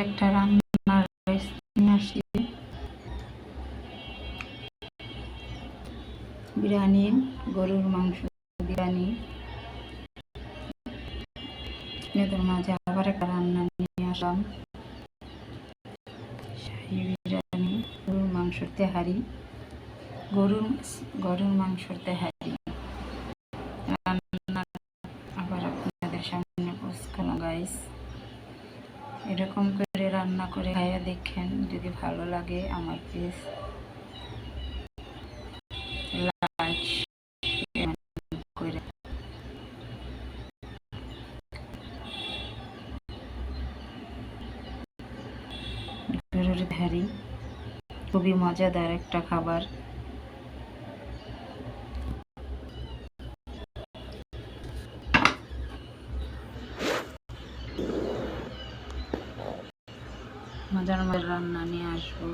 একটা রান্নার রেসিপি নিয়ে আসছি। বিরিয়ানি, গরুর মাংস বিরিয়ানি। আপনাদের মাঝে আবার একটা রান্না নিয়ে আসলাম, শাহী বিরিয়ানি, গরুর মাংসের তেহারি। গরুর মাংসের তেহারি রান্না আবার আপনাদের সামনে উপস্থাপন গাইস। এরকম করে রান্না করে খাইয়া দেখেন, যদি ভালো লাগে আমার প্লিজ লাইক করে। গরুর তেহারি খুবই মজাদার একটা খাবার। মজার মজার রান্না নিয়ে আসবো।